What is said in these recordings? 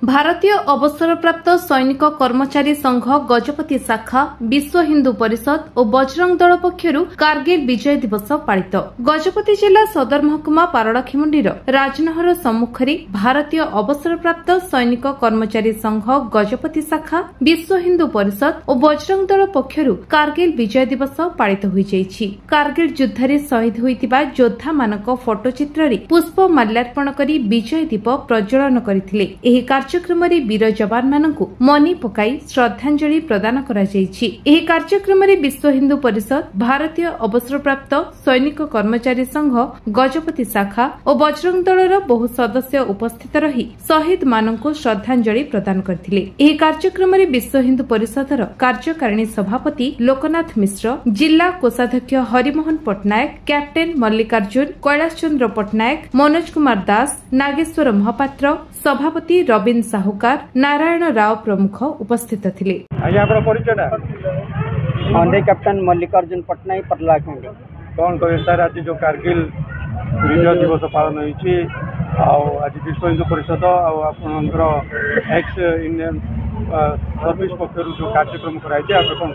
भारतीय अवसरप्राप्त सैनिक कर्मचारी संघ गजपति शाखा विश्व हिंदू परिषद और बजरंग दल पक्षरु कारगिल विजय दिवस पालित। गजपति जिला सदर महकुमा पारड़ाखिमुंडीर राजनहर सम्मुखरे भारतीय अवसरप्राप्त सैनिक कर्मचारी संघ गजपति शाखा विश्व हिंदू परिषद और बजरंग दल पक्षरु कारगिल विजय दिवस पालित होई जायछि। कारगिल युद्धरे शहीद होइतिबा योद्धा मानक फोटोचित्र रे पुष्प माल्यार्पण करी विजय दीप प्रज्वलन करथिले। एही कार्यक्रम वीर जवान मानकु मनी पकाई श्रद्धांजलि प्रदान करा जायछि। एही कार्यक्रम विश्व हिंदू परिषद, भारतीय अवसरप्राप्त सैनिक कर्मचारी संघ गजपति शाखा और बजरंग दलर बहु सदस्य उपस्थित रही शहीद मानकु श्रद्धांजलि प्रदान करथिले। एही कार्यक्रम विश्व हिंदू परिषदर कार्यकारिणी सभापति लोकनाथ मिश्र, जिला कोषाध्यक्ष हरिमोहन पटनायक, कैप्टेन मल्लिकार्जुन, कैलाश चंद्र पटनायक, मनोज कुमार दास, नागेश्वर महापात्र, सभापति रविन्द्र साहुकार, नारायण राव प्रमुख उपस्थित थिले। कैप्टन मल्लिकार्जुन पटनायक पटलाखंड कौन कहे सर आज जो कारगिल विजय दिवस पालन होती आज विश्व हिंदू परिषद आपंकर एक्स इंडियन सर्विस पक्ष जो कार्यक्रम कराई कौन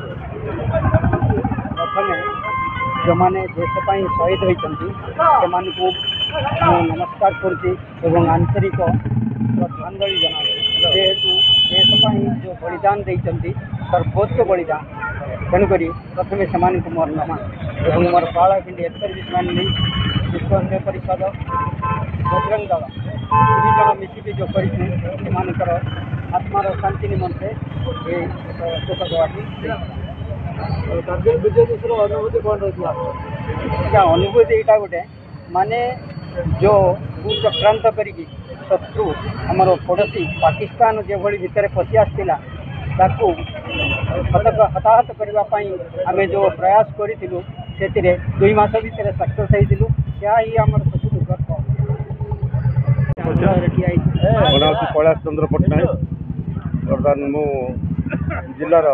प्रथम जो मैंने देशपाई शहीद होती नमस्कार कर आंतरिक श्रद्धांजलि जना जेहेतु देशपाई जो बलिदान देती सर्वोच्च बलिदान तेणुक प्रथम से मोर नमा और मोर पालाखंडी एक्स सर्विस मैन विश्व हिंदू परिषद बजरंग दल तीन जन मिसिक जो कर आत्मार शांति निमंते शोक देवाटी कारगिल विजय दिवस अनुभूति कौन रही अनुभूति यहाँ गोटे माने जो चक्रांत करी शत्रु आमर पड़ोशी पाकिस्तान जो भली भितर पशि आसला हताहत करने आम जो प्रयास करूँ से 2 मास भितर सक्सेस होलु ही आम सब कैलाश चंद्र पटनायक बर्तमान मु जिलार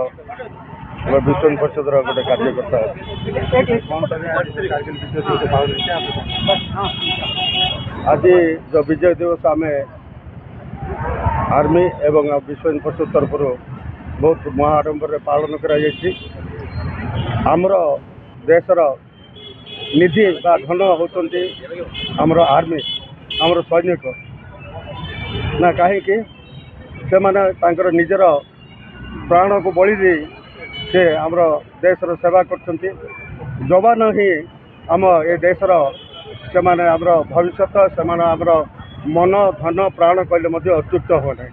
विश्व हिंदू परिषद गोटे कार्यकर्ता आज जो विजय दिवस आम आर्मी एवं विश्व हिंदू परिषद तरफ बहुत महाआडंबर पालन कर देशर निधि बा धन होती आमर आर्मी आमर सैनिक ना कहीं से माने निजर प्राण को बलि दे से आमर देशर सेवा करछंती। जवान ही आम ए देशर से माने आमर भविष्य से माने आमर मन धन प्राण कहले अत्युक्त हो ना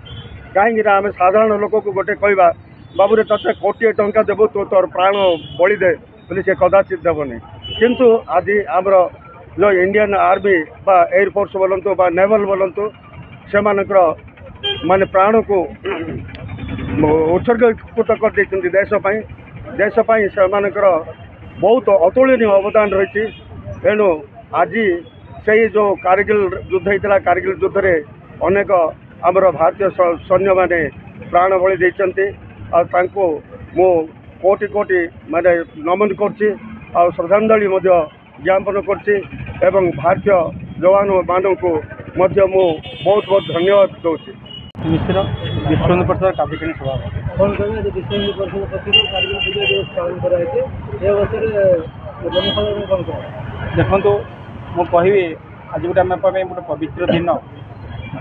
कहीं आम साधारण लोक को गोटे कहवा बाबूरे ते कोटी टंका देव तो तोर प्राण बलि दे बोली से कदाचित देवनी किंतु आज आमर जो इंडियन आर्मी बा एयरफोर्स बोलतु बा नेवल बोलतु से माने प्राण को उत्सर्गीकृत कर देशपाई से बहुत अतुलनीय अवदान रही। तेणु आज से जो कारगिल युद्ध होता कारगिल युद्ध में अनेक आमर भारतीय सैन्य माने प्राण बलि देते मु कोटि कोटि माने नमन करछि श्रद्धांजलि ज्ञापन करछि एवं भारतीय जवान मानक को मु बहुत बहुत धन्यवाद दूसरी। मिश्र विश्व हिंदू परिषद कार्यकारिणी सभा कौन कहना विश्व हिंदू परिषद पक्ष कारगिल विजय दिवस पालन कराई अवसर जनसाधारण कौन कह देखो मु कहि आज गोटे आम गोटे पवित्र दिन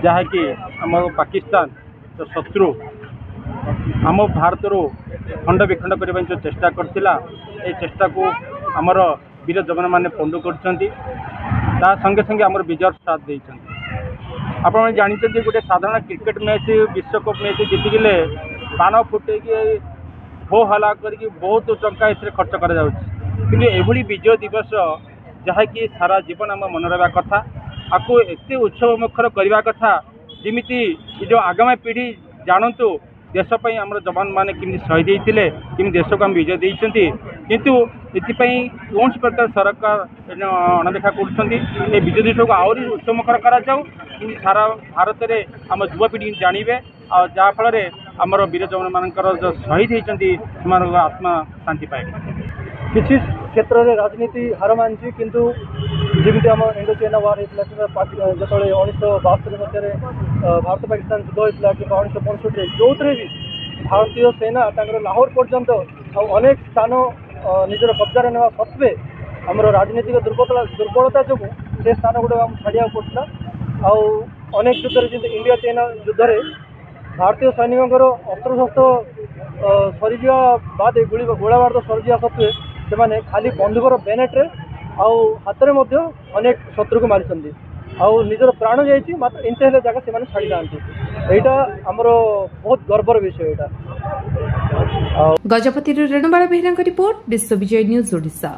जहाँकि आम पाकिस्तान जो शत्रु आम भारत खंड विखंड करने जो चेष्टा करथिला ए चेष्टा को आमर वीर जवान मैंने पंडु कर संगे संगे आमर विजय साथ देते। आप जानते गोटे साधारण क्रिकेट मैच विश्वकप मैच जीतिले बाण फुटे हो हला करके बहुत टंका खर्च कर विजय दिवस जहाँकि सारा जीवन आम मन रहा कथा आपको एत उत्सव मुखर करने कथा जमीती जो आगामी पीढ़ी जानतु देशपाई आम जवान मैंने किमी शहीद होते किमी देश को आम विजय देती किंतु ये कौन प्रकार सरकार अणदेखा कर विजय दिवस को आहरी उत्सवमुखर करा सारा भारत में आम युवापीढ़ी जानवे आफल आमर वीर जवान मानकर जो शहीद होती आत्मा शांति पाए। किसी क्षेत्र में राजनीति हार मानी किंतु जमी आम इंडो चाइना वार होता कि जो 1972 मसीह भारत पाकिस्तान युद्ध होता कि 1965 जो भी भारतीय सेना लाहौर पर्यंत अनेक स्थान निजर कब्जा ना सत्वे आम राजनीतिक दुर्बलता जो से स्थान गुड़ा छाड़ा पड़ा अनेक युद्ध जमी इंडिया चाइना युद्ध भारतीय सैनिकों अस्त्रशस्त्र सरीज बाद गोलाबार सरीजा सत्वे से खाली बंदूकर बेनेट्रे हाथ में अनेक शत्रु को मारी निजर प्राण जाइए मात्र इंच हेल्ले जगह से छाड़ी था यहाँ आमर बहुत गर्वर विषय यहाँ। गजपति रेणुबाला बेहरा रिपोर्ट विश्व विजय न्यूज ओडिशा।